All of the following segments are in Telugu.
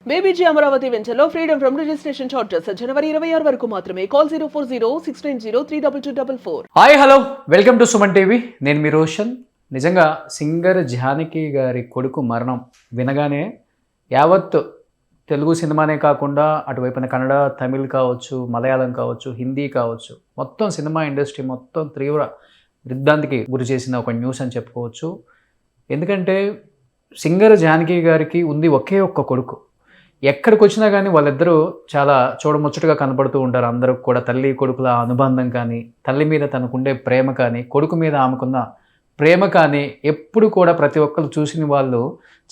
బేబీజీ అమరావతి వెంచర్లో ఫ్రీడమ్ ఫ్రమ్ రిజిస్ట్రేషన్ చార్జెస్ జనవరి 26 వరకు మాత్రమే. Call 04069032244. Hi hello welcome to Suman TV. నేను మీ రోషన్. నిజంగా సింగర్ జానకి గారి కొడుకు మరణం వినగానే యావత్ తెలుగు సినిమానే కాకుండా అటువైపున కన్నడ, తమిళ్ కావచ్చు, మలయాళం కావచ్చు, హిందీ కావచ్చు, మొత్తం సినిమా ఇండస్ట్రీ మొత్తం తీవ్ర దిగ్భ్రాంతికి గురి చేసిన ఒక న్యూస్ అని చెప్పుకోవచ్చు. ఎందుకంటే సింగర్ జానకి గారికి ఉంది ఒకే ఒక్క కొడుకు. ఎక్కడికి వచ్చినా కానీ వాళ్ళిద్దరూ చాలా చూడముచ్చటగా కనపడుతూ ఉంటారు. అందరూ కూడా తల్లి కొడుకుల అనుబంధం కానీ, తల్లి మీద తనకుండే ప్రేమ కానీ, కొడుకు మీద ఆమెకున్న ప్రేమ కానీ ఎప్పుడు కూడా ప్రతి ఒక్కరు చూసిన వాళ్ళు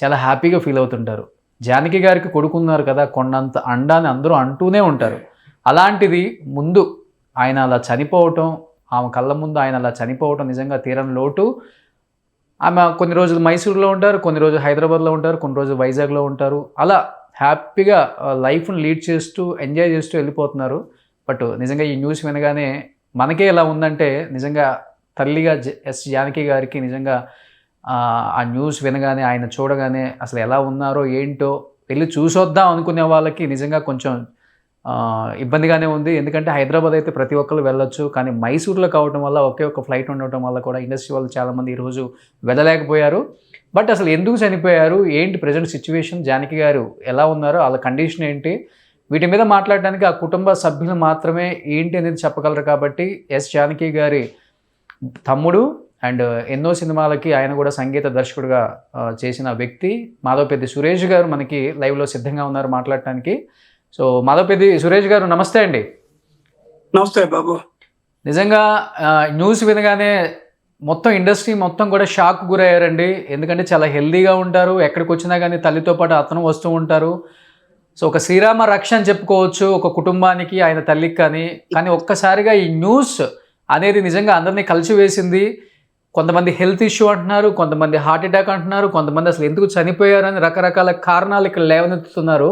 చాలా హ్యాపీగా ఫీల్ అవుతుంటారు. జానకి గారికి కొడుకున్నారు కదా, కొండంత అండాన్ని అందరూ అంటూనే ఉంటారు. అలాంటిది ముందు ఆయన అలా చనిపోవటం, ఆమె కళ్ళ ముందు ఆయన అలా చనిపోవటం నిజంగా తీరని లోటు. ఆమె కొన్ని రోజులు మైసూరులో ఉంటారు, కొన్ని రోజులు హైదరాబాద్లో ఉంటారు, కొన్ని రోజులు వైజాగ్లో ఉంటారు. అలా హ్యాపీగా లైఫ్ని లీడ్ చేస్తూ ఎంజాయ్ చేస్తూ వెళ్ళిపోతున్నారు. బట్ నిజంగా ఈ న్యూస్ వినగానే మనకే ఎలా ఉందంటే, నిజంగా తల్లిగా జానకి గారికి నిజంగా ఆ న్యూస్ వినగానే, ఆయన చూడగానే అసలు ఎలా ఉన్నారో ఏంటో వెళ్ళి చూసొద్దాం అనుకునే వాళ్ళకి నిజంగా కొంచెం ఇబ్బందిగానే ఉంది. ఎందుకంటే హైదరాబాద్ అయితే ప్రతి ఒక్కరు వెళ్ళొచ్చు, కానీ మైసూరులో కావడం వల్ల ఒకే ఒక ఫ్లైట్ ఉండటం వల్ల కూడా ఇండస్ట్రీ వాళ్ళు చాలామంది ఈరోజు వెళ్ళలేకపోయారు. బట్ అసలు ఎందుకు చనిపోయారు, ఏంటి ప్రజెంట్ సిచ్యువేషన్, జానకి గారు ఎలా ఉన్నారో, వాళ్ళ కండిషన్ ఏంటి, వీటి మీద మాట్లాడడానికి ఆ కుటుంబ సభ్యులు మాత్రమే ఏంటి అనేది చెప్పగలరు. కాబట్టి జానకి గారి తమ్ముడు అండ్ ఎన్నో సినిమాలకి ఆయన కూడా సంగీత దర్శకుడిగా చేసిన వ్యక్తి మాధవపెద్ది సురేష్ గారు మనకి లైవ్లో సిద్ధంగా ఉన్నారు మాట్లాడటానికి. సో మాధవపెద్ది సురేష్ గారు నమస్తే అండి. నమస్తే బాబు. నిజంగా న్యూస్ వినగానే మొత్తం ఇండస్ట్రీ మొత్తం కూడా షాక్ గురయ్యారండి. ఎందుకంటే చాలా హెల్దీగా ఉంటారు, ఎక్కడికి వచ్చినా కానీ తల్లితో పాటు అతను వస్తూ ఉంటారు. సో ఒక శ్రీరామ రక్ష అని చెప్పుకోవచ్చు ఒక కుటుంబానికి, ఆయన తల్లికి. కానీ ఒక్కసారిగా ఈ న్యూస్ అనేది నిజంగా అందరినీ కలిసివేసింది. కొంతమంది హెల్త్ ఇష్యూ అంటున్నారు, కొంతమంది హార్ట్ అటాక్ అంటున్నారు, కొంతమంది అసలు ఎందుకు చనిపోయారు అని రకరకాల కారణాలు ఇక్కడ లేవనెత్తుతున్నారు.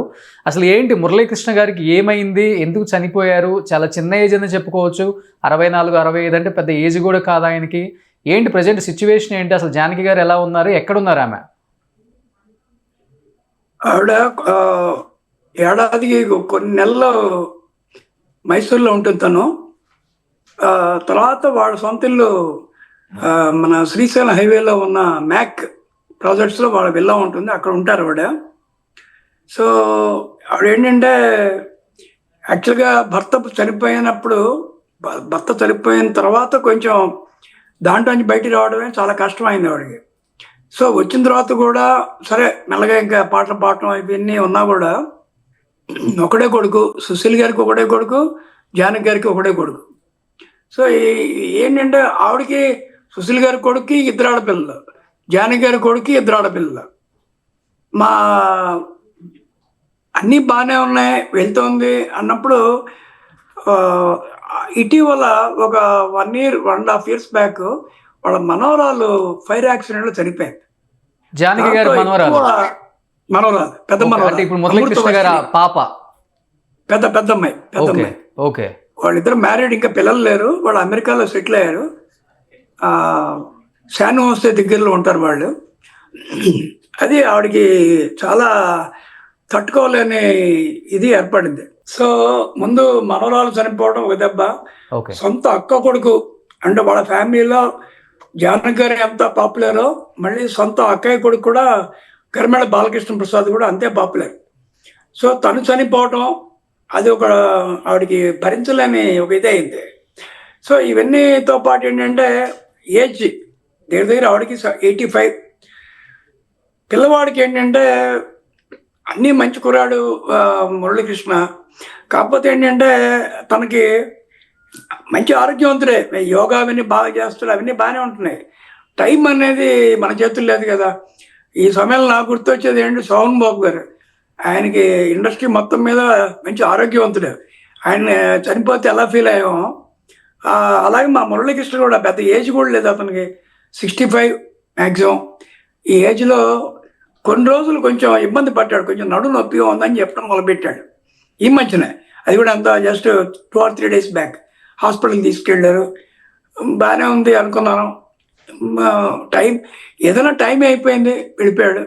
అసలు ఏంటి మురళీకృష్ణ గారికి ఏమైంది, ఎందుకు చనిపోయారు? చాలా చిన్న ఏజ్ అని చెప్పుకోవచ్చు, 64, 65 అంటే పెద్ద ఏజ్ కూడా కాదు ఆయనకి. ఏంటి ప్రజెంట్ సిచ్యువేషన్ ఏంటి, అసలు జానకి గారు ఎలా ఉన్నారు, ఎక్కడున్నారు ఆమె? ఆవిడ ఏడాదికి కొన్ని నెలలు మైసూర్లో ఉంటుంది తను. తర్వాత వాళ్ళ సొంత ఇల్లు మన శ్రీశైలం హైవేలో ఉన్న మ్యాక్ ప్రాజెక్ట్స్లో వాళ్ళ విల్లా ఉంటుంది, అక్కడ ఉంటారు ఆవిడ. సో ఆవిడ ఏంటంటే యాక్చువల్గా భర్త చనిపోయిన తర్వాత కొంచెం దాంట్లో నుంచి బయటికి రావడమే చాలా కష్టమైంది ఆవిడకి. సో వచ్చిన తర్వాత కూడా సరే మెల్లగా ఇంకా పాటలు పాడటం ఇవన్నీ ఉన్నా కూడా ఒకడే కొడుకు, సుశీల్ గారికి ఒకడే కొడుకు, జానకి గారికి ఒకడే కొడుకు. సో ఏంటంటే ఆవిడకి సుశీల్ గారి కొడుక్కి 2 ఆడపిల్లలు, జానకి గారి కొడుక్కి 2 ఆడపిల్లలు. మా అన్నీ బాగానే ఉన్నాయి, వెళ్తుంది అన్నప్పుడు ఇటీవల ఒక 1.5 years బ్యాక్ వాళ్ళ మనవరాలు ఫైర్ యాక్సిడెంట్లో చనిపోయింది. జానకి గారి మనవరాలు పెద్ద మనవరాలు, ఇప్పుడు మురళీకృష్ణ గారి పాప, పెద్దమ్మాయి. ఓకే. వాళ్ళిద్దరు మ్యారీడ్, ఇంకా పిల్లలు లేరు. వాళ్ళు అమెరికాలో సెటిల్ అయ్యారు. శాన్ హోసే దగ్గరలో ఉంటారు వాళ్ళు. అది ఆవిడకి చాలా తట్టుకోలేని ఇది ఏర్పడింది. సో ముందు మనవరాలు చనిపోవడం ఒక దెబ్బ, సొంత అక్క కొడుకు అంటే వాళ్ళ ఫ్యామిలీలో జానకి గారు ఎంత పాపులరో, మళ్ళీ సొంత అక్కయ్య కొడుకు కూడా కరిమేళ బాలకృష్ణ ప్రసాద్ కూడా అంతే పాపులర్. సో తను చనిపోవటం అది ఒక ఆవిడకి భరించలేని ఒక ఇది అయింది. సో ఇవన్నీతో పాటు ఏంటంటే ఏజ్ దగ్గర ఆవిడకి 85. పిల్లవాడికి ఏంటంటే అన్నీ మంచి కుర్రాడు మురళీకృష్ణ. కాకపోతే ఏంటంటే తనకి మంచి ఆరోగ్యవంతుడే, యోగా అవన్నీ బాగా చేస్తాడు, అవన్నీ బాగానే ఉంటున్నాయి. టైం అనేది మన చేతుల్లో లేదు కదా. ఈ సమయంలో నాకు గుర్తొచ్చేది ఏంటంటే సోహన్ బాబు గారు. ఆయనకి ఇండస్ట్రీ మొత్తం మీద మంచి ఆరోగ్యవంతుడు. ఆయన చనిపోతే ఎలా ఫీల్ అయ్యామో అలాగే మా మురళీకృష్ణ కూడా పెద్ద ఏజ్ కూడా లేదు అతనికి, 65 మ్యాక్సిమం. ఈ ఏజ్లో కొన్ని రోజులు కొంచెం ఇబ్బంది పడ్డాడు, కొంచెం నడుము నొప్పిగా ఉందని చెప్పడం మొదలుపెట్టాడు ఈ మధ్యనే. అది కూడా అంతా జస్ట్ 2 or 3 days బ్యాక్ హాస్పిటల్కి తీసుకెళ్ళారు. బాగానే ఉంది అనుకున్నాను. టైం ఏదైనా టైం అయిపోయింది, వెళ్ళిపోయాడు.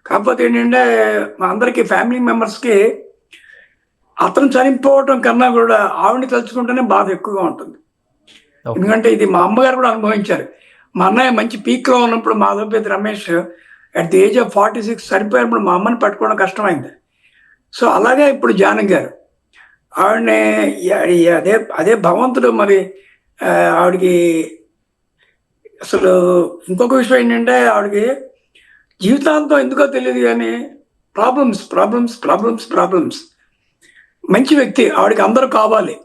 కాకపోతే ఏంటంటే మా అందరికీ ఫ్యామిలీ మెంబర్స్కి అతను చనిపోవటం కన్నా కూడా ఆవిడని తలుచుకుంటేనే బాధ ఎక్కువగా ఉంటుంది. ఎందుకంటే ఇది మా అమ్మగారు కూడా అనుభవించారు. మా అన్నయ్య మంచి పీక్లో ఉన్నప్పుడు Madhavapeddi Ramesh at the age of 46 చనిపోయినప్పుడు మా అమ్మని పట్టుకోవడం కష్టమైంది. సో అలాగే ఇప్పుడు జానకి గారు ఆవిడని అదే అదే భగవంతుడు మరి ఆవిడకి అసలు ఇంకొక విషయం ఏంటంటే ఆవిడకి జీవితాంతం ఎందుకో తెలియదు కానీ ప్రాబ్లమ్స్ ప్రాబ్లమ్స్ ప్రాబ్లమ్స్ ప్రాబ్లమ్స్. మంచి వ్యక్తి, ఆవిడకి అందరూ కావాలి.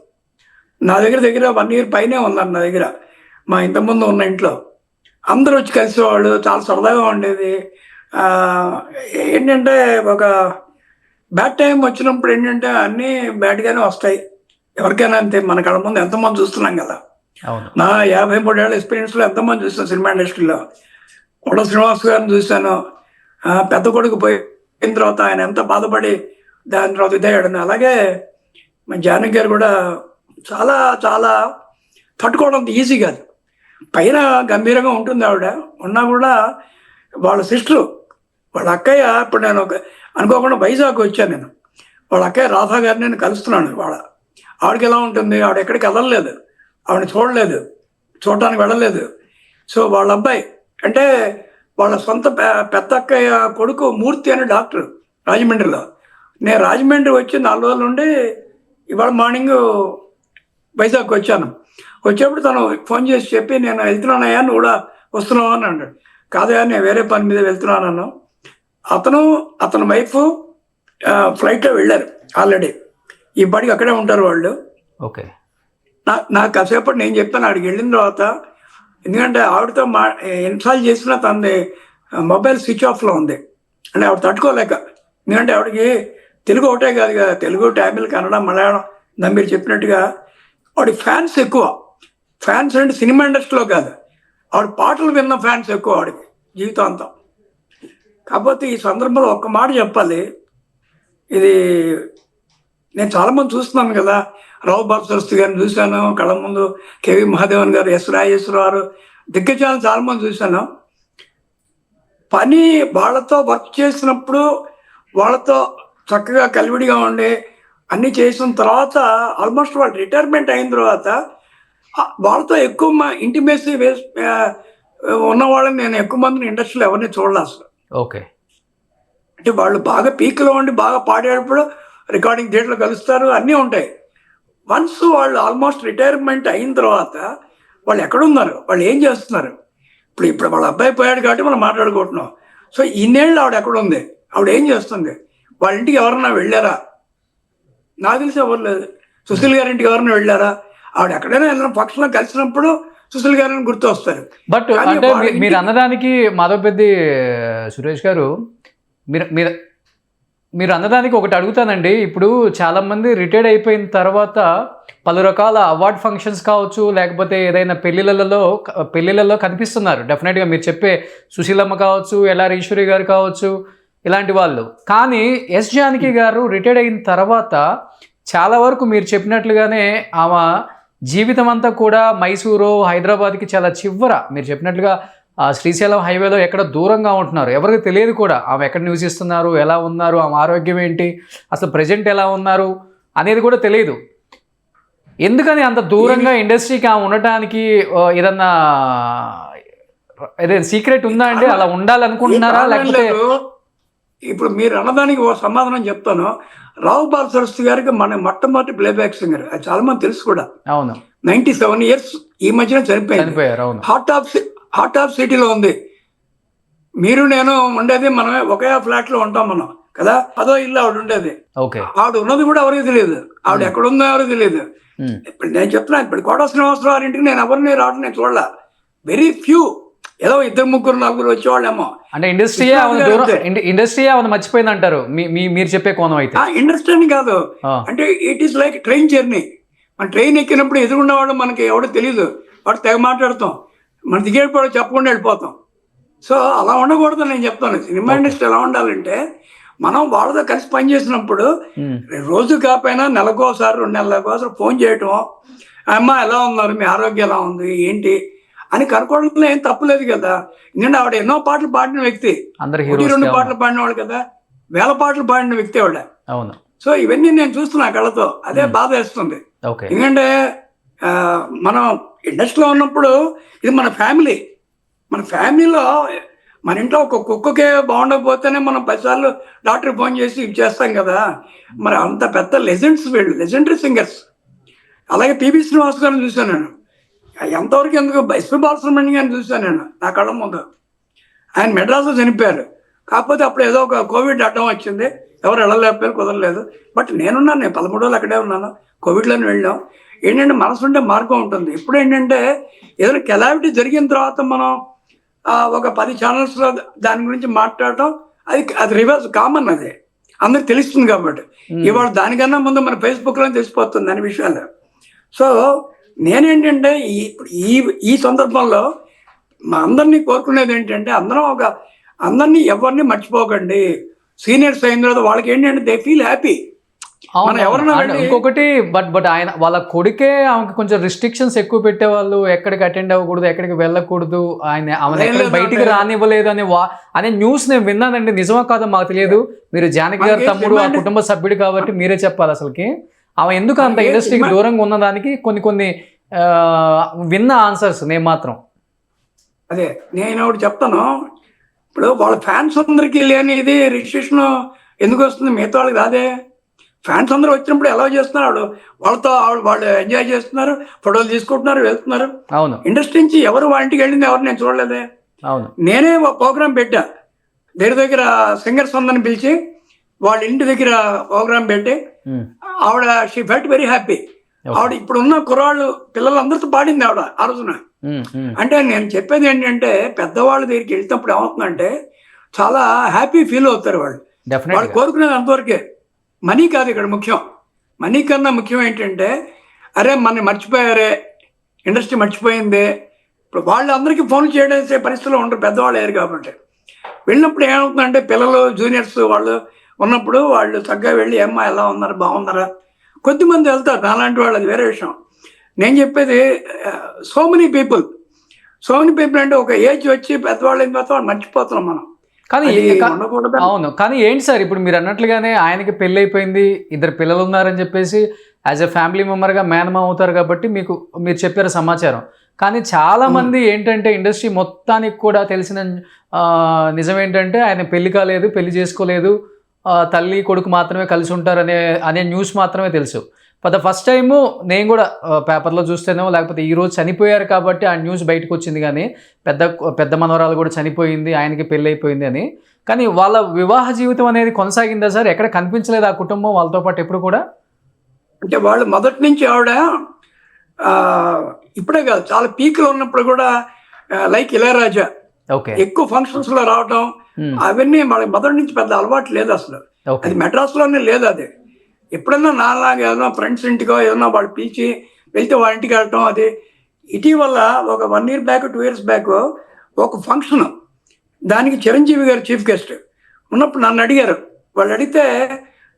నా దగ్గర 1 year పైనే ఉన్నారు నా దగ్గర. మా ఇంతకుముందు ఉన్న ఇంట్లో అందరూ వచ్చి కలిసేవాళ్ళు, చాలా సరదాగా ఉండేది. ఏంటంటే ఒక బ్యాడ్ టైం వచ్చినప్పుడు ఏంటంటే అన్నీ బ్యాడ్గానే వస్తాయి ఎవరికైనా అంతే. మన కళ్ళ ముందు ఎంతమంది చూస్తున్నాం కదా. నా 53 ఏళ్ళ ఎక్స్పీరియన్స్లో ఎంతమంది చూస్తాను సినిమా ఇండస్ట్రీలో. కొడ శ్రీనివాస్ గారిని చూశాను, పెద్ద కొడుకు పోయిన తర్వాత ఆయన ఎంత బాధపడి దాని తర్వాత ఇదయ్యాడు. అలాగే మా జానకి గారు కూడా చాలా చాలా తట్టుకోవడం ఈజీ కాదు. పైన గంభీరంగా ఉంటుంది ఆవిడ, ఉన్నా కూడా వాళ్ళ సిస్టరు వాళ్ళ అక్కయ్య, ఇప్పుడు నేను అనుకోకుండా వైజాగ్ వచ్చాను, నేను వాళ్ళ అక్కయ్య రాధా గారిని నేను కలుస్తున్నాను. ఆవిడకి ఎలా ఉంటుంది, ఆవిడ ఎక్కడికి వెళ్ళలేదు, ఆవిడని చూడలేదు, చూడటానికి వెళ్ళలేదు. సో వాళ్ళ అబ్బాయి అంటే వాళ్ళ సొంత పెద్ద అక్కయ్య కొడుకు మూర్తి అనే డాక్టర్ రాజమండ్రిలో. నేను రాజమండ్రి వచ్చి 4 రోజులు ఉండి ఇవాళ మార్నింగ్ వైజాగ్ వచ్చాను. వచ్చేప్పుడు తను ఫోన్ చేసి చెప్పి, నేను వెళ్తున్నానయ్యా, నువ్వు కూడా వస్తున్నావు అని అన్నాడు. కాదయ్యా, నేను వేరే పని మీద వెళ్తున్నాను. అతని వైఫ్ ఫ్లైట్లో వెళ్ళారు ఆల్రెడీ. ఈ పాటికి అక్కడే ఉంటారు వాళ్ళు. ఓకే. నాకు కాసేపటి నేను చెప్పాను ఆడికి వెళ్ళిన తర్వాత, ఎందుకంటే ఆవిడతో ఇన్స్టాల్ చేసిన తనది మొబైల్ స్విచ్ ఆఫ్లో ఉంది. అంటే ఆవిడ తట్టుకోలేక, ఎందుకంటే ఆవిడకి తెలుగు ఒకటే కాదు కదా, తెలుగు, తమిళ్, కన్నడ, మలయాళం, మీరు చెప్పినట్టుగా ఆవిడ ఫ్యాన్స్ ఎక్కువ. ఫ్యాన్స్ అంటే సినిమా ఇండస్ట్రీలో కాదు, ఆవిడ పాటలు విన్న ఫ్యాన్స్ ఎక్కువ ఆవిడకి జీవితాంతం. కాకపోతే ఈ సందర్భంలో ఒక్క మాట చెప్పాలి. ఇది నేను చాలామంది చూస్తున్నాను కదా, రావు బాలసరస్వతి గారిని చూశాను కళ్ళ ముందు, కేవి మహాదేవన్ గారు, ఎస్ రాజేశ్వరరావు, దిగ్గజాలను చాలామంది చూశాను. పని వాళ్ళతో వర్క్ చేసినప్పుడు వాళ్ళతో చక్కగా కలివిడిగా ఉండి అన్నీ చేసిన తర్వాత ఆల్మోస్ట్ వాళ్ళు రిటైర్మెంట్ అయిన తర్వాత వాళ్ళతో ఎక్కువ ఇంటిమేసీ ఉన్న వాళ్ళని నేను ఎక్కువ మందిని ఇండస్ట్రీలో ఎవరిని చూడలే అసలు. ఓకే. అంటే వాళ్ళు బాగా పీక్లో ఉండి బాగా పాడేటప్పుడు రికార్డింగ్ థియేటర్లో కలుస్తారు, అన్నీ ఉంటాయి. వన్స్ వాళ్ళు ఆల్మోస్ట్ రిటైర్మెంట్ అయిన తర్వాత వాళ్ళు ఎక్కడున్నారు, వాళ్ళు ఏం చేస్తున్నారు, ఇప్పుడు వాళ్ళ అబ్బాయి పోయాడు కాబట్టి మనం మాట్లాడుకుంటున్నాం. సో ఇన్నేళ్ళు ఆవిడ ఎక్కడుంది, ఆవిడ ఏం చేస్తుంది, వాళ్ళ ఇంటికి ఎవరన్నా వెళ్ళారా, నాకు తెలిసి ఎవరు లేదు. సుశీల్ గారి ఇంటికి ఎవరైనా వెళ్ళారా, ఆవిడ ఎక్కడైనా ఏదైనా ఫంక్షన్లో కలిసినప్పుడు సుశీల్ గారిని గుర్తు వస్తారు. బట్ అంటే మీరు అన్నదానికి మాధవపెద్ది సురేష్ గారు, మీరు అన్నదానికి ఒకటి అడుగుతానండి. ఇప్పుడు చాలామంది రిటైర్డ్ అయిపోయిన తర్వాత పలు రకాల అవార్డ్ ఫంక్షన్స్ కావచ్చు, లేకపోతే ఏదైనా పెళ్ళిళ్ళలో కనిపిస్తున్నారు డెఫినెట్గా. మీరు చెప్పే సుశీలమ్మ కావచ్చు, ఎల్ఆర్ ఈశ్వరి గారు కావచ్చు, ఇలాంటి వాళ్ళు. కానీ ఎస్ జానకి గారు రిటైర్డ్ అయిన తర్వాత చాలా వరకు మీరు చెప్పినట్లుగానే ఆమె జీవితం అంతా కూడా మైసూరు, హైదరాబాద్కి చాలా చివర, మీరు చెప్పినట్లుగా శ్రీశైలం హైవేలో ఎక్కడ దూరంగా ఉంటున్నారు, ఎవరికి తెలియదు కూడా ఆమె ఎక్కడ నివసిస్తున్నారు, ఎలా ఉన్నారు, ఆమె ఆరోగ్యం ఏంటి, అసలు ప్రజెంట్ ఎలా ఉన్నారు అనేది కూడా తెలియదు. ఎందుకని అంత దూరంగా ఇండస్ట్రీకి ఆమె ఉండటానికి ఏదన్నా సీక్రెట్ ఉందా అండి? అలా ఉండాలనుకుంటున్నారా లేకపోతే? ఇప్పుడు మీరు అన్నదానికి ఓ సమాధానం చెప్తాను. రావు బాలసరస్వతి గారికి మన మొట్టమొదటి ప్లేబ్యాక్ సింగర్, అది చాలా మంది తెలుసు కూడా. అవును. 97 years ఈ మధ్యన చనిపోయారు. హార్ట్ ఆఫ్ సిటీలో ఉంది. మీరు నేను ఉండేది మనమే ఒకే ఫ్లాట్ లో ఉంటాం మనం కదా, అదో ఇల్లు ఆవిడ ఉండేది. ఆవిడ ఉన్నది కూడా ఎవరికి తెలియదు, ఆవిడ ఎక్కడ ఉందో ఎవరికి తెలియదు. ఇప్పుడు నేను చెప్తున్నా, ఇప్పుడు కోట శ్రీనివాసరావు ఇంటికి నేను ఎవరిని రావడం నేను చూడలే, వెరీ ఫ్యూ, ఏదో 2, 3, 4 వచ్చేవాళ్ళేమో. అంటే ఇండస్ట్రీ మర్చిపోయింది అంటారు మీరు చెప్పే కోణం అయితే? ఇండస్ట్రీ అని కాదు, అంటే it is like train journey. మన ట్రైన్ ఎక్కినప్పుడు ఎదురున్నవాడు మనకి ఎవడో తెలియదు, వాడు తెగ మాట్లాడతాం, మన దిగేటప్పుడు చెప్పకుండా వెళ్ళిపోతాం. సో అలా ఉండకూడదు నేను చెప్తాను. సినిమా ఇండస్ట్రీ ఎలా ఉండాలంటే, మనం వాళ్ళతో కలిసి పనిచేసినప్పుడు రోజు కాకపోయినా నెలకోసారి 2 నెలలకోసారి ఫోన్ చేయటం, అమ్మ ఎలా ఉన్నారు, మీ ఆరోగ్యం ఎలా ఉంది ఏంటి అని కనుక్కోవడంలో ఏం తప్పులేదు కదా. ఎందుకంటే ఆవిడ ఎన్నో పాటలు పాడిన వ్యక్తి, అందరు 1, 2 హీరోస్. పాటలు పాడినవాడు కదా, వేల పాటలు పాడిన వ్యక్తి ఆవిడ. అవును. సో ఇవన్నీ నేను చూస్తున్నా కళ్ళతో, అదే బాధ వేస్తుంది. ఓకే. ఎందుకంటే మనం ఇండస్ట్రీలో ఉన్నప్పుడు ఇది మన ఫ్యామిలీలో మన ఇంట్లో ఒక కుక్కకే బాగుండకపోతేనే మనం 10 సార్లు డాక్టర్కి ఫోన్ చేసి ఇది చేస్తాం కదా. మరి అంత పెద్ద లెజెండ్స్ వీళ్ళు, లెజెండరీ సింగర్స్. అలాగే పిబి శ్రీనివాస్ గారిని చూశాను నేను, ఎంతవరకు ఎందుకు ఎస్పి బాలసుబ్రహ్మణ్యం గారిని చూశాను నేను నా కళ్ళ ముందు. ఆయన మెడ్రాస్లో చనిపోయారు, కాకపోతే అప్పుడు ఏదో ఒక కోవిడ్ అడ్డం వచ్చింది, ఎవరు వెళ్ళలేకపోయారు, కుదరలేదు. బట్ నేనున్నాను, నేను 13 రోజులు అక్కడే ఉన్నాను, కోవిడ్లోనే వెళ్ళాం. ఏంటంటే మనసు ఉంటే మార్గం ఉంటుంది. ఇప్పుడు ఏంటంటే ఏదైనా కెలామిటీ జరిగిన తర్వాత మనం ఒక 10 ఛానల్స్లో దాని గురించి మాట్లాడటం అది రివర్స్ కామన్, అది అందరికి తెలుస్తుంది కాబట్టి. ఇవాళ దానికన్నా ముందు మన ఫేస్బుక్లో తెలిసిపోతుంది అనే విషయాలు. సో నేనేంటంటే ఈ సందర్భంలో మా అందరినీ కోరుకునేది ఏంటంటే అందరినీ ఎవరిని మర్చిపోకండి. సీనియర్స్ అయిన తర్వాత వాళ్ళకి ఏంటంటే దే ఫీల్ హ్యాపీ. ఇంకొకటి బట్ ఆయన వాళ్ళ కొడుకే ఆమెకి కొంచెం రిస్ట్రిక్షన్స్ ఎక్కువ పెట్టేవాళ్ళు, ఎక్కడికి అటెండ్ అవ్వకూడదు, ఎక్కడికి వెళ్ళకూడదు, ఆమె బయటికి రానివ్వలేదు అనే న్యూస్ నేను విన్నానండి. నిజమా కాదో మాకు తెలియదు. మీరు జానకి గారి తమ్ముడు, ఆ కుటుంబ సభ్యుడు కాబట్టి మీరే చెప్పాలి. అసలుకి ఆమె ఎందుకు అంత ఇండస్ట్రీకి దూరంగా ఉన్నదానికి కొన్ని విన్న ఆన్సర్స్ నేను మాత్రం అదే నేను ఒకటి చెప్తాను. ఇప్పుడు వాళ్ళ ఫ్యాన్స్ అందరికీ లేని ఇది రిజిస్ట్రేషన్ ఎందుకు వస్తుంది, మిగతా వాళ్ళకి రాదే. ఫ్యాన్స్ అందరూ వచ్చినప్పుడు ఎలా చేస్తున్నారు, వాళ్ళతో వాళ్ళు ఎంజాయ్ చేస్తున్నారు, ఫోటోలు తీసుకుంటున్నారు, వెళ్తున్నారు. అవును. ఇండస్ట్రీ నుంచి ఎవరు వాళ్ళ ఇంటికి వెళ్ళింది ఎవరు నేను చూడలేదే. అవును. నేనే ఒక ప్రోగ్రామ్ పెట్టా, దగ్గర సింగర్స్ అందరిని పిలిచి వాళ్ళ ఇంటి దగ్గర ప్రోగ్రామ్ పెట్టి ఆవిడ షీ ఫెల్ట్ వెరీ హ్యాపీ. ఆవిడ ఇప్పుడున్న కుర్రాళ్ళు పిల్లలందరితో పాడింది ఆవిడ ఆ రోజున. అంటే నేను చెప్పేది ఏంటంటే పెద్దవాళ్ళ దగ్గరికి వెళ్తున్నప్పుడు ఏమవుతుందంటే చాలా హ్యాపీ ఫీల్ అవుతారు వాళ్ళు. వాళ్ళు కోరుకునేది అంతవరకే, మనీ కాదు ఇక్కడ ముఖ్యం. మనీ కన్నా ముఖ్యం ఏంటంటే అరే మన మర్చిపోయారే, ఇండస్ట్రీ మర్చిపోయింది. ఇప్పుడు వాళ్ళందరికీ ఫోన్ చేయడం పరిస్థితిలో ఉండరు, పెద్దవాళ్ళు అయ్యారు కాబట్టి. వెళ్ళినప్పుడు ఏమవుతుందంటే పిల్లలు జూనియర్స్ వాళ్ళు ఉన్నప్పుడు వాళ్ళు చక్కగా వెళ్ళి ఏమ్మా ఎలా ఉన్నారు, బాగున్నారా, కొద్దిమంది వెళ్తారు, నాలాంటి వాళ్ళు, అది వేరే విషయం. నేను చెప్పేది సో మెనీ పీపుల్ అంటే ఒక ఏజ్ వచ్చి పెద్దవాళ్ళు అయిన తర్వాత వాళ్ళు మర్చిపోతున్నాం మనం. కానీ అవును, కానీ ఏంటి సార్ ఇప్పుడు మీరు అన్నట్లుగానే ఆయనకి పెళ్ళి అయిపోయింది, 2 పిల్లలు ఉన్నారని చెప్పేసి యాజ్ ఎ ఫ్యామిలీ మెంబర్గా మేనమా అవుతారు కాబట్టి మీరు చెప్పారు సమాచారం. కానీ చాలా మంది ఏంటంటే ఇండస్ట్రీ మొత్తానికి కూడా తెలిసిన నిజం ఏంటంటే ఆయన పెళ్లి కాలేదు, పెళ్లి చేసుకోలేదు, తల్లి కొడుకు మాత్రమే కలిసి ఉంటారు అనే న్యూస్ మాత్రమే తెలుసు. ఫర్ ద ఫస్ట్ టైము నేను కూడా పేపర్లో చూస్తేనో లేకపోతే ఈరోజు చనిపోయారు కాబట్టి ఆ న్యూస్ బయటకు వచ్చింది. కానీ పెద్ద మనవరాలు కూడా చనిపోయింది, ఆయనకి పెళ్ళి అయిపోయింది అని. కానీ వాళ్ళ వివాహ జీవితం అనేది కొనసాగిందా సార్? ఎక్కడ కనిపించలేదు ఆ కుటుంబం వాళ్ళతో పాటు ఎప్పుడు కూడా? అంటే వాళ్ళు మొదటి నుంచి ఆవిడ ఇప్పుడే కాదు, చాలా పీక్లో ఉన్నప్పుడు కూడా లైక్ ఇళయరాజా ఎక్కువ ఫంక్షన్స్ లో రావటం అవన్నీ వాళ్ళకి మొదటి నుంచి పెద్ద అలవాటు లేదు అసలు. అది మెడ్రాస్లోనే లేదు. అది ఎప్పుడన్నా నాలాగా ఏదైనా ఫ్రెండ్స్ ఇంటికో ఏదైనా వాళ్ళు పిలిచి వెళ్తే వాళ్ళ ఇంటికి వెళ్ళటం. అది ఇటీవల ఒక 1 year బ్యాక్ 2 years బ్యాక్ ఒక ఫంక్షన్, దానికి చిరంజీవి గారు చీఫ్ గెస్ట్ ఉన్నప్పుడు నన్ను అడిగారు. వాళ్ళు అడిగితే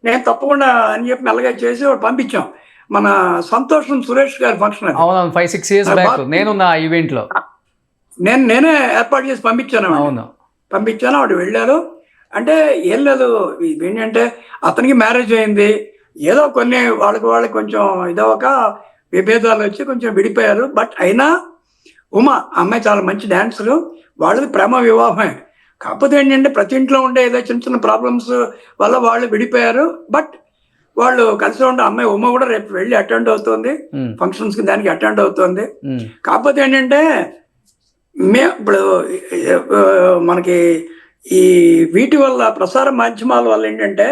నేను తప్పకుండా అని చెప్పి మెల్లగా చేసి వాళ్ళు పంపించాం. మన సంతోషం సురేష్ గారి ఫంక్షన్, 5-6 years బ్యాక్ నేను నా ఈవెంట్ లో నేనే ఏర్పాటు చేసి పంపించాను. ఆవిడ వెళ్ళారు. అంటే ఏం లేదు, ఏంటంటే అతనికి మ్యారేజ్ అయింది, ఏదో కొన్ని వాళ్ళకి కొంచెం ఇదొక విభేదాలు వచ్చి కొంచెం విడిపోయారు. బట్ అయినా ఉమా అమ్మాయి చాలా మంచి డాన్సరు, వాళ్ళది ప్రేమ వివాహమే. కాకపోతే ఏంటంటే ప్రతి ఇంట్లో ఉండే ఏదో చిన్న ప్రాబ్లమ్స్ వల్ల వాళ్ళు విడిపోయారు. బట్ వాళ్ళు కలిసి ఉండే అమ్మాయి ఉమా కూడా రేపు వెళ్ళి అటెండ్ అవుతుంది ఫంక్షన్స్కి, దానికి అటెండ్ అవుతుంది. కాకపోతే ఏంటంటే ఇప్పుడు మనకి ఈ వీటి వల్ల ప్రసార మాధ్యమాల వల్ల ఏంటంటే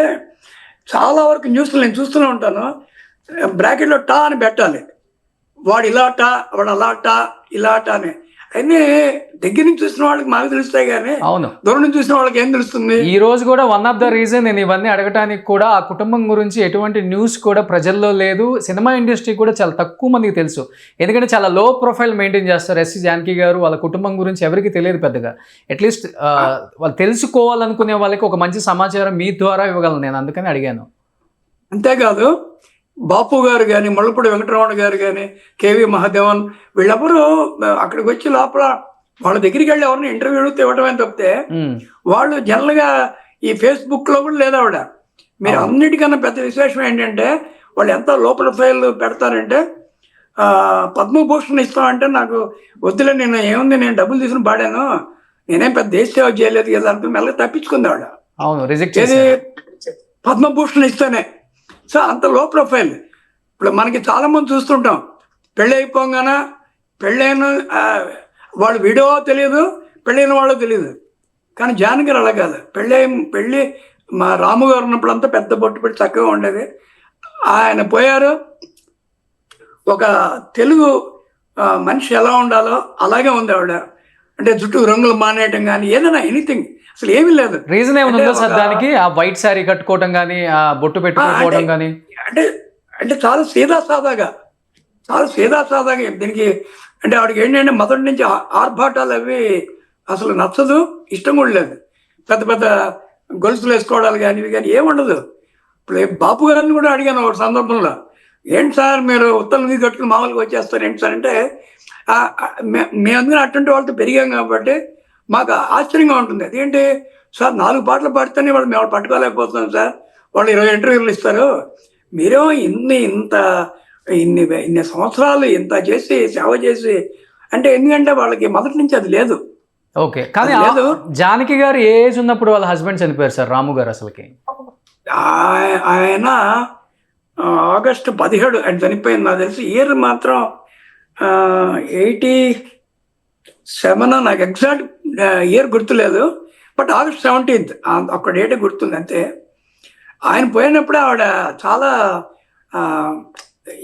చాలా వరకు న్యూస్లు నేను చూస్తూనే ఉంటాను, బ్రాకెట్లో టా అని పెట్టాలి, వాడు ఇలాట, వాడు అలాట, ఇలాట అని. అన్నీ దగ్గర నుంచి చూసిన వాళ్ళకి మాకు తెలుస్తాయి కానీ దూరం నుంచి చూసిన వాళ్ళకి ఏం తెలుస్తుంది? ఈ రోజు కూడా వన్ ఆఫ్ ద రీజన్ నేను ఇవన్నీ అడగటానికి కూడా ఆ కుటుంబం గురించి ఎటువంటి న్యూస్ కూడా ప్రజల్లో లేదు. సినిమా ఇండస్ట్రీ కూడా చాలా తక్కువ మందికి తెలుసు, ఎందుకంటే చాలా లో ప్రొఫైల్ మెయింటైన్ చేస్తారు. ఎస్సీ జానకి గారు వాళ్ళ కుటుంబం గురించి ఎవరికి తెలియదు పెద్దగా. అట్లీస్ట్ వాళ్ళు తెలుసుకోవాలనుకునే వాళ్ళకి ఒక మంచి సమాచారం మీ ద్వారా ఇవ్వగలను నేను, అందుకని అడిగాను. అంతేకాదు బాపు గారు కానీ, ముళ్ళపూడి వెంకటరమణ గారు కానీ, కేవి మహాదేవన్ వీళ్ళెవరూ అక్కడికి వచ్చి లోపల వాళ్ళ దగ్గరికి వెళ్ళి ఎవరిని ఇంటర్వ్యూ అడిగితే ఇవ్వటమే తప్పితే వాళ్ళు జనరల్గా ఈ ఫేస్బుక్ లో కూడా లేదా ఆవిడ. మీరు అన్నిటికన్నా పెద్ద విశేషం ఏంటంటే వాళ్ళు ఎంత లోపల ఫైల్ పెడతారంటే పద్మభూషణ్ ఇస్తామంటే నాకు వద్దులే, నేను ఏముంది, నేను డబ్బులు తీసుకుని పాడాను, నేనేం పెద్ద దేశ సేవ చేయలేదు కదా అనుకుని మెల్లగా తప్పించుకుంది ఆవిడ. ఏది పద్మభూషణ్ ఇస్తేనే. సో అంత లో ప్రొఫైల్. ఇప్పుడు మనకి చాలా మంది చూస్తుంటాం, పెళ్ళి అయిపోగానే పెళ్ళైన వాళ్ళు వీడియో తెలియదు, పెళ్ళైన వాళ్ళు తెలియదు. కానీ జానకి అలా కాదు. పెళ్ళి మా రాము గారు ఉన్నప్పుడు అంతా పెద్ద బొట్టు పెట్టి చక్కగా ఉండేది. ఆయన పోయారు, ఒక తెలుగు మనిషి ఎలా ఉండాలో అలాగే ఉంది ఆవిడ. అంటే జుట్టు రంగులు మానేయటం కానీ ఏదైనా ఎనీథింగ్ అసలు ఏమీ లేదు. రీజన్ ఏముందో సార్ దానికి? ఆ వైట్ శారీ కట్టుకోవటం కానీ, ఆ బొట్టు పెట్టుకోవడం కానీ, అంటే చాలా సీదా సాదాగా దీనికి. అంటే ఆవిడకి ఏంటంటే మొదటి నుంచి ఆర్భాటాలు అవి అసలు నచ్చదు, ఇష్టం కూడా లేదు. పెద్ద పెద్ద గొలుసులు వేసుకోవడాలు కానీ ఇవి కానీ ఏముండదు. ఇప్పుడు బాపు గారిని కూడా అడిగాను ఒక సందర్భంలో, ఏంటి సార్ మీరు ఉత్తరం మీద కట్టుకుని మామూలుగా వచ్చేస్తారు ఏంటి సార్ అంటే, మేమందరం అటువంటి వాళ్ళతో పెరిగాం కాబట్టి మాకు ఆశ్చర్యంగా ఉంటుంది. అదేంటి సార్ 4 పాటలు పాడితేనే వాళ్ళు మేము పట్టుకోలేకపోతున్నాం సార్, వాళ్ళు 20 ఇంటర్వ్యూలు ఇస్తారు, మీరేమో ఇన్ని సంవత్సరాలు ఇంత చేసి సేవ చేసి అంటే. ఎందుకంటే వాళ్ళకి మొదటి నుంచి అది లేదు. ఓకే. కానీ జానకి గారు ఏ ఏజ్ ఉన్నప్పుడు వాళ్ళ హస్బెండ్ చనిపోయారు సార్ రాము గారు? అసలుకి ఆయన ఆగస్టు 17 ఆయన చనిపోయింది. నాకు తెలిసి ఇయర్ మాత్రం 87, నాకు ఎగ్జాక్ట్ ఇయర్ గుర్తులేదు, బట్ ఆగస్ట్ 17 ఒక్క డేట్ గుర్తుంది అంతే. ఆయన పోయినప్పుడే ఆవిడ చాలా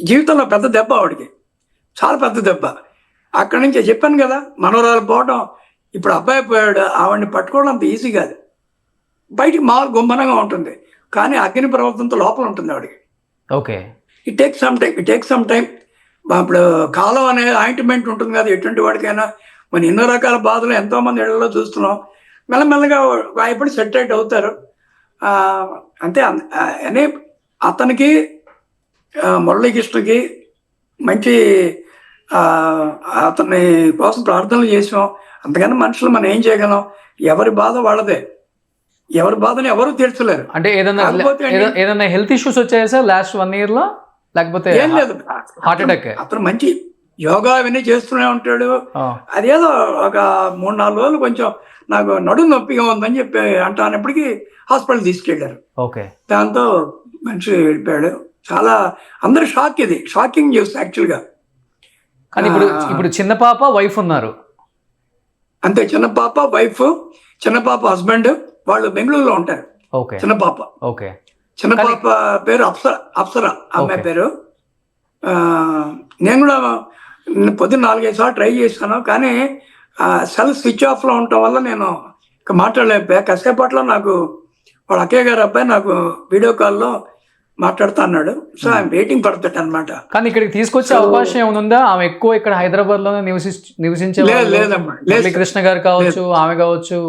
జీవితంలో పెద్ద దెబ్బ ఆవిడకి, చాలా పెద్ద దెబ్బ. అక్కడి నుంచి చెప్పాను కదా, మనవరాలు పోవడం. ఇప్పుడు అబ్బాయి పోయాడు, ఆవిడని పట్టుకోవడం అంత ఈజీ కాదు. బయటికి మామూలు గుమ్మనంగా ఉంటుంది, కానీ అగ్ని పర్వతంతో లోపల ఉంటుంది ఆవిడకి. Okay. It take some time. ఇప్పుడు కాలం అనే ఆయింట్మెంట్ ఉంటుంది కదా ఎటువంటి వాడికైనా. మన ఎన్నో రకాల బాధలు ఎంతోమంది ఇళ్లలో చూస్తున్నాం. మెల్లమెల్లగా ఎప్పుడు సెట్ అవుతారు అంతే. అనే అతనికి మురళీకృష్ణకి మంచి అతని కోసం ప్రార్థనలు చేసాం. అంతకన్నా మనుషులు మనం ఏం చేయగలం? ఎవరి బాధ వాళ్ళదే, ఎవరి బాధని ఎవరు తీర్చలేరు. అంటే ఏదైనా హెల్త్ ఇష్యూస్ వచ్చాయా సార్ లాస్ట్ 1 year లో? లేకపోతే ఏం లేదు, హార్ట్ అటాక్. అతను మంచి యోగా అవన్నీ చేస్తూనే ఉంటాడు. అదేదో ఒక 3-4 రోజులు కొంచెం నాకు నడుము నొప్పిగా ఉందని చెప్పి అంటానప్పటికీ హాస్పిటల్ తీసుకెళ్లారు. ఓకే. దాంతో మనిషి వెళ్ళిపోయాడు. చాలా అందరూ షాక్. ఇది షాకింగ్ న్యూస్ యాక్చువల్గా. కానీ ఇప్పుడు చిన్న పాప వైఫ్ ఉన్నారు అంతే. చిన్న పాప వైఫ్, చిన్న పాప హస్బెండ్, వాళ్ళు బెంగళూరులో ఉంటారు. ఓకే. చిన్న పాప. ఓకే. చిన్న పాప పేరు అప్సర అమ్మాయి పేరు. నేను కూడా పొద్దున్న 4-5 సార్లు ట్రై చేశాను, కానీ సెల్ స్విచ్ ఆఫ్లో ఉండటం వల్ల నేను ఇక మాట్లాడలేకపోయా. కాసేపట్లో నాకు వాళ్ళ అక్కయ్య గారు అబ్బాయి నాకు వీడియో కాల్లో మాట్లాడుతా అన్నాడు. So I'm waiting for that అనమాట. కానీ ఇక్కడికి తీసుకొచ్చే అవకాశం ఏముందా? ఆమె ఎక్కువ ఇక్కడ హైదరాబాద్ లోనే నివసించే కృష్ణ గారు కావచ్చు, ఆమె కావచ్చు,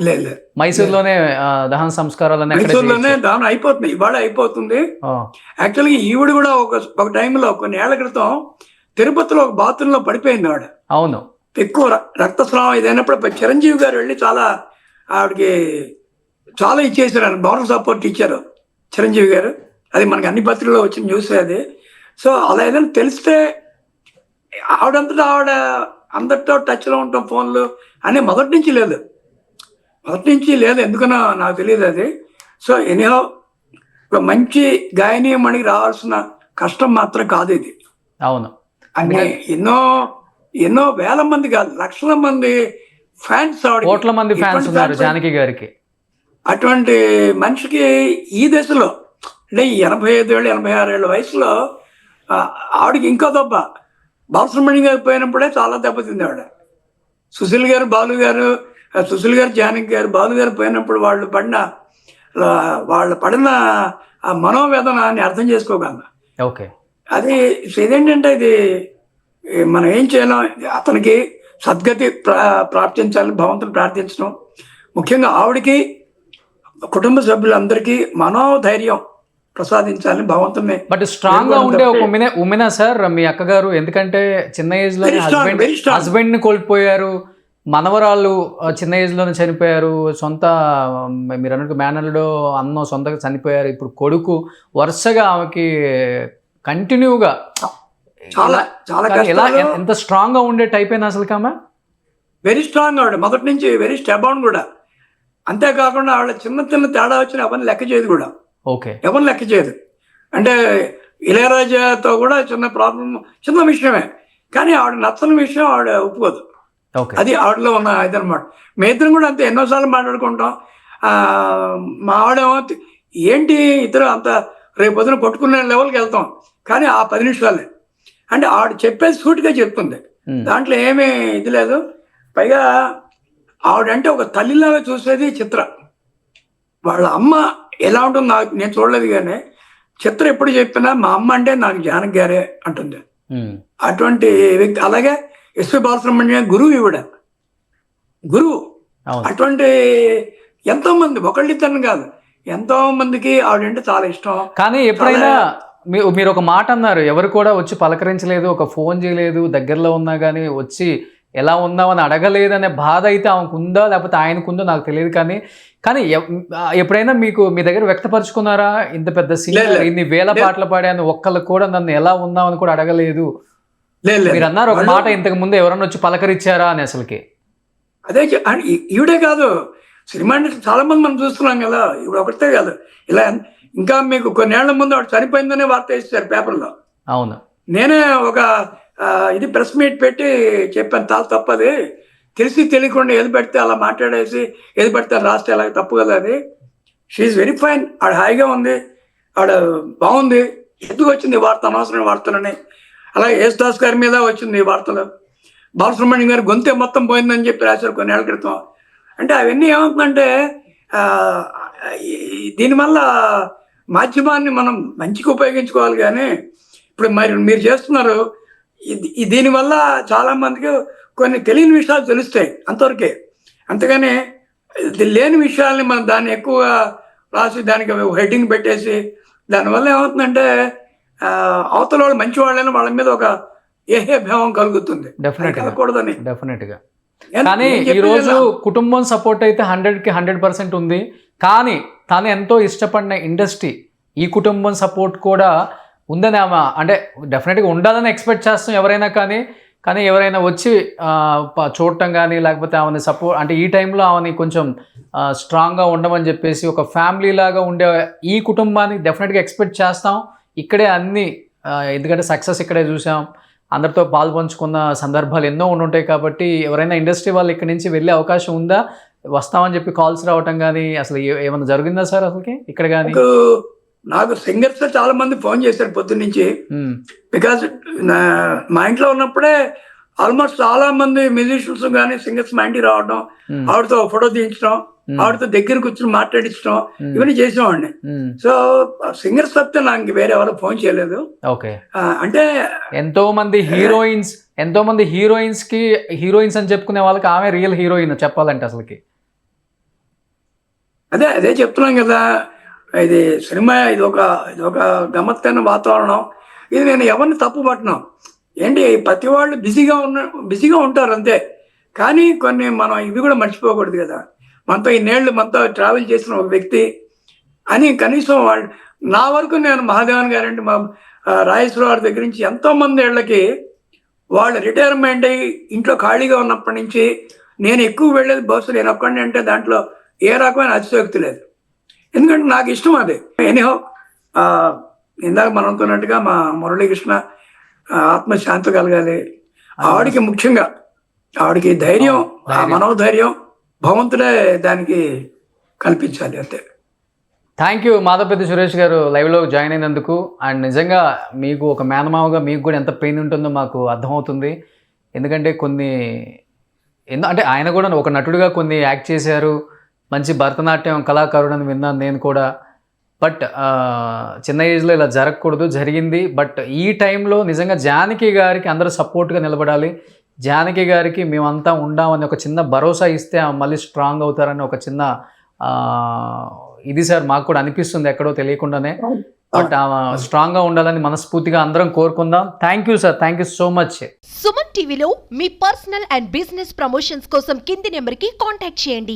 లేదు మైసూర్లోనే దహన సంస్కారాలన్నీ మైసూర్లోనే దహనం అయిపోతుంది. ఇవాళ అయిపోతుంది. యాక్చువల్గా ఈవిడ కూడా ఒక టైంలో కొన్ని ఏళ్ల క్రితం తిరుపతిలో ఒక బాత్రూంలో పడిపోయింది ఆవిడ. అవును. ఎక్కువ రక్తస్రావం ఇదైనప్పుడు చిరంజీవి గారు వెళ్ళి చాలా ఆవిడకి చాలా ఇచ్చేసారు, మోరల్ సపోర్ట్ ఇచ్చారు చిరంజీవి గారు. అది మనకి అన్ని పత్రికల్లో వచ్చిన న్యూస్ అది. సో అలా ఏదైనా తెలిస్తే ఆవిడంతటా ఆవిడ అందరితో టచ్లో ఉంటాం, ఫోన్లు అని మొదటి నుంచి లేదు, ఎందుకనో నాకు తెలియదు అది. సో ఎనీహౌ ఒక మంచి గాయనీయమణికి రావాల్సిన కష్టం మాత్రం కాదు ఇది. అవును. అన్ని ఎన్నో వేల మంది కాదు, లక్షల మంది ఫ్యాన్స్, కోట్ల మంది ఫ్యాన్స్ ఉన్నారు జానకి గారికి. అటువంటి మనిషికి ఈ దశలో అంటే 85 ఏళ్ళు 86 ఏళ్ళ వయసులో ఆవిడకి ఇంకో దెబ్బ. బాలసుబ్రహ్మణ్యం గారు పోయినప్పుడే చాలా దెబ్బతింది ఆవిడ. సుశీల్ గారు జానకి గారు బాలు గారు పోయినప్పుడు వాళ్ళు పడిన ఆ మనోవేదనాన్ని అర్థం చేసుకోగలరు. ఓకే. అది ఇదేంటంటే ఇది మనం ఏం చేయాలో అతనికి సద్గతి ప్రార్థించాలి, భగవంతుని ప్రార్థించడం. ముఖ్యంగా ఆవిడకి కుటుంబ సభ్యులందరికీ మనోధైర్యం ప్రసాదించాలని భగవంతుని. బట్ స్ట్రాంగ్ గా ఉండే ఒక ఉమెనా సార్ మీ అక్కగారు? ఎందుకంటే చిన్న ఏజ్ లో హస్బెండ్ ని కోల్పోయారు, మనవరాళ్ళు చిన్న ఏజ్ లోనే చనిపోయారు, సొంత మీరు అన్నట్టు మేనల్లుడు అన్న సొంతగా చనిపోయారు, ఇప్పుడు కొడుకు వరుసగా ఆమెకి కంటిన్యూగా చాలా చాలా ఎలా ఎంత స్ట్రాంగ్ గా ఉండే టైప్ అయినా అసలు కామా? వెరీ స్ట్రాంగ్ ఆవిడ మొదటి నుంచి, వెరీ స్టెబౌండ్ కూడా. అంతేకాకుండా ఆవిడ చిన్న చిన్న తేడా వచ్చిన ఎవరిని లెక్క చేయదు కూడా. ఓకే, ఎవరిని లెక్క చేయదు. అంటే ఇళయరాజాతో కూడా చిన్న ప్రాబ్లం, చిన్న విషయమే, కానీ ఆవిడ నచ్చని విషయం ఆవిడ ఒప్పుకోదు. అది ఆవిడలో ఉన్న ఇదనమాట. మీ ఇద్దరం కూడా అంతే, ఎన్నోసార్లు మాట్లాడుకుంటాం. మా ఆవిడేమో ఏంటి ఇద్దరు అంత రేపు పొద్దున కొట్టుకునే లెవెల్కి వెళ్తాం, కానీ ఆ 10 నిమిషాలే. అంటే ఆవిడ చెప్పేది సూటిగా చెప్తుంది, దాంట్లో ఏమీ ఇది లేదు. పైగా ఆవిడంటే ఒక తల్లిలాగా చూసేది చిత్ర. వాళ్ళ అమ్మ ఎలా ఉంటుందో నాకు, నేను చూడలేదు, కానీ చిత్ర ఎప్పుడు చెప్పినా మా అమ్మ అంటే నాకు జానకి గారే అంటుంది. అటువంటి వ్యక్తి. అలాగే ఎస్పి బాలసుబ్రహ్మణ్యం గురువు, ఈవిడ గురువు. అటువంటి ఎంతో మంది, ఒకళ్ళిద్దరిని కాదు, ఎంతో మందికి ఆవిడంటే చాలా ఇష్టం. కానీ ఎప్పుడైనా మీరు ఒక మాట అన్నారు, ఎవరు కూడా వచ్చి పలకరించలేదు, ఒక ఫోన్ చేయలేదు, దగ్గరలో ఉన్నా కానీ వచ్చి ఎలా ఉన్నామని అడగలేదనే బాధ అయితే ఆమెకు ఉందా లేకపోతే ఆయనకుందో నాకు తెలియదు. కానీ ఎప్పుడైనా మీకు మీ దగ్గర వ్యక్తపరుచుకున్నారా? ఇంత పెద్ద సింగర్, ఇన్ని వేల పాటలు పాడాను, ఒక్కళ్ళు కూడా నన్ను ఎలా ఉన్నామని కూడా అడగలేదు. మీరు అన్నారు ఒక మాట, ఇంతకు ముందు ఎవరన్నా వచ్చి పలకరించారా అని. అసలుకి అదే ఈవిడే కాదు, సినిమా చాలా మంది మనం చూస్తున్నాం కదా, ఇప్పుడు ఒకటే కాదు. ఇలా ఇంకా మీకు కొన్నేళ్ల ముందు ఆవిడ చనిపోయిందనే వార్త వేస్తారు పేపర్లో. అవును, నేనే ఒక ఇది ప్రెస్ మీట్ పెట్టి చెప్పాను, చాలా తప్పది, తెలిసి తెలియకుండా ఏది పెడితే అలా మాట్లాడేసి ఏది పెడితే రాస్తే అలా తప్పు కదా అది. షీఈ్ వెరీ ఫైన్, ఆవిడ హాయిగా ఉంది, ఆవిడ బాగుంది. ఎందుకు వచ్చింది ఈ వార్త, అనవసరమైన వార్తలని. అలాగే యేసుదాస్ గారి మీద వచ్చింది ఈ వార్తలు. బాలసుబ్రహ్మణ్యం గారి గొంతే మొత్తం పోయిందని చెప్పి రాశారు కొన్నేళ్ల క్రితం. అంటే అవన్నీ ఏమవుతుందంటే దీనివల్ల మాధ్యమాన్ని మనం మంచిగా ఉపయోగించుకోవాలి. కానీ ఇప్పుడు మీరు చేస్తున్నారు, దీనివల్ల చాలా మందికి కొన్ని తెలియని విషయాలు తెలుస్తాయి అంతవరకే. అంతేగాని లేని విషయాల్ని మనం దాన్ని ఎక్కువగా రాసి దానికి హెడ్డింగ్ పెట్టేసి దానివల్ల ఏమవుతుందంటే అవతల వాళ్ళు మంచి వాళ్ళని వాళ్ళ మీద ఒక ఏహ్యభావం కలుగుతుంది. కలగకూడదని. డెఫినెట్గా. కానీ ఈరోజు కుటుంబం సపోర్ట్ అయితే 100కి 100% ఉంది. కానీ తను ఎంతో ఇష్టపడిన ఇండస్ట్రీ, ఈ కుటుంబం సపోర్ట్ కూడా ఉందని ఆమె అంటే డెఫినెట్గా ఉండాలని ఎక్స్పెక్ట్ చేస్తాం ఎవరైనా. కానీ ఎవరైనా వచ్చి చూడటం కానీ లేకపోతే ఆమెని సపోర్ట్ అంటే ఈ టైంలో ఆమెని కొంచెం స్ట్రాంగ్గా ఉండమని చెప్పేసి ఒక ఫ్యామిలీ లాగా ఉండే ఈ కుటుంబాన్ని డెఫినెట్గా ఎక్స్పెక్ట్ చేస్తాం. ఇక్కడే అన్ని ఎందుకంటే సక్సెస్ ఇక్కడే చూసాం, అందరితో పాలు పంచుకున్న సందర్భాలు ఎన్నో ఉండుంటాయి. కాబట్టి ఎవరైనా ఇండస్ట్రీ వాళ్ళు ఇక్కడి నుంచి వెళ్ళే అవకాశం ఉందా, వస్తామని చెప్పి కాల్స్ రావటం కానీ అసలు ఏమైనా జరిగిందా సార్ అసలుకి ఇక్కడ కానీ? నాకు సింగర్స్ చాలా మంది ఫోన్ చేశారు పొద్దున్న నుంచి. బికాజ్ మా ఇంట్లో ఉన్నప్పుడే ఆల్మోస్ట్ చాలా మంది మ్యూజిషియన్స్ కానీ సింగర్స్ మా ఇంటికి రావడం, ఆవిడతో ఫోటో తీయించడం, ఆవిడతో దగ్గర కూర్చొని మాట్లాడించడం, ఇవన్నీ చేసేవాడిని. సో సింగర్స్ తప్పితే నాకు వేరే ఎవరు ఫోన్ చేయలేదు. ఓకే. అంటే ఎంతో మంది హీరోయిన్స్ కి హీరోయిన్స్ అని చెప్పుకునే వాళ్ళకి ఆమె రియల్ హీరోయిన్ చెప్పాలంటే అసలుకి. అదే చెప్తున్నాం కదా, ఇది సినిమా, ఇది ఒక గమ్మత్తైన వాతావరణం. ఇది నేను ఎవరిని తప్పు పట్టినా ఏంటి, ప్రతి వాళ్ళు బిజీగా ఉంటారు అంతే. కానీ కొన్ని మనం ఇవి కూడా మర్చిపోకూడదు కదా, మనతో ఇన్నేళ్ళు మనతో ట్రావెల్ చేసిన ఒక వ్యక్తి అని. కనీసం వాళ్ళు నా వరకు నేను మహాదేవన్ గారంటే మా రాజేశ్వర గారి దగ్గర నుంచి ఎంతోమంది ఏళ్ళకి వాళ్ళు రిటైర్మెంట్ అయ్యి ఇంట్లో ఖాళీగా ఉన్నప్పటి నుంచి నేను ఎక్కువ వెళ్ళేది బస్సు నేను ఒక్కడిని. అంటే దాంట్లో ఏ రకమైన అతిశయోక్తి లేదు, ఎందుకంటే నాకు ఇష్టం అది. ఎనీహో ఇందాక మనం అనుకున్నట్టుగా మా మురళీకృష్ణ ఆత్మశాంతి కలగాలి. ఆవిడికి ముఖ్యంగా ఆవిడికి ధైర్యం, మనోధైర్యం భగవంతుడే దానికి కల్పించాలి అంతే. థ్యాంక్ యూ మాధవపెద్ది సురేష్ గారు లైవ్లో జాయిన్ అయినందుకు. అండ్ నిజంగా మీకు ఒక మేనమావగా మీకు కూడా ఎంత పెయిన్ ఉంటుందో మాకు అర్థమవుతుంది. ఎందుకంటే అంటే ఆయన కూడా ఒక నటుడిగా కొన్ని యాక్ట్ చేశారు, మంచి భరతనాట్యం కళాకారుడని విన్నాను నేను కూడా. బట్ చిన్న ఏజ్లో ఇలా జరగకూడదు, జరిగింది. బట్ ఈ టైంలో నిజంగా జానకి గారికి అందరూ సపోర్ట్గా నిలబడాలి. జానకి గారికి మేమంతా ఉండామని ఒక చిన్న భరోసా ఇస్తే మళ్ళీ స్ట్రాంగ్ అవుతారని ఒక చిన్న ఇది సార్ మాకు కూడా అనిపిస్తుంది ఎక్కడో తెలియకుండానే. బట్ స్ట్రాంగ్ గా ఉండాలని మనస్ఫూర్తిగా అందరం కోరుకుందాం. Thank you sir, thank you so much. Suman టీవీలో మీ పర్సనల్ అండ్ బిజినెస్ ప్రమోషన్స్ కోసం కింది నెంబర్కి కాంటాక్ట్ చేయండి.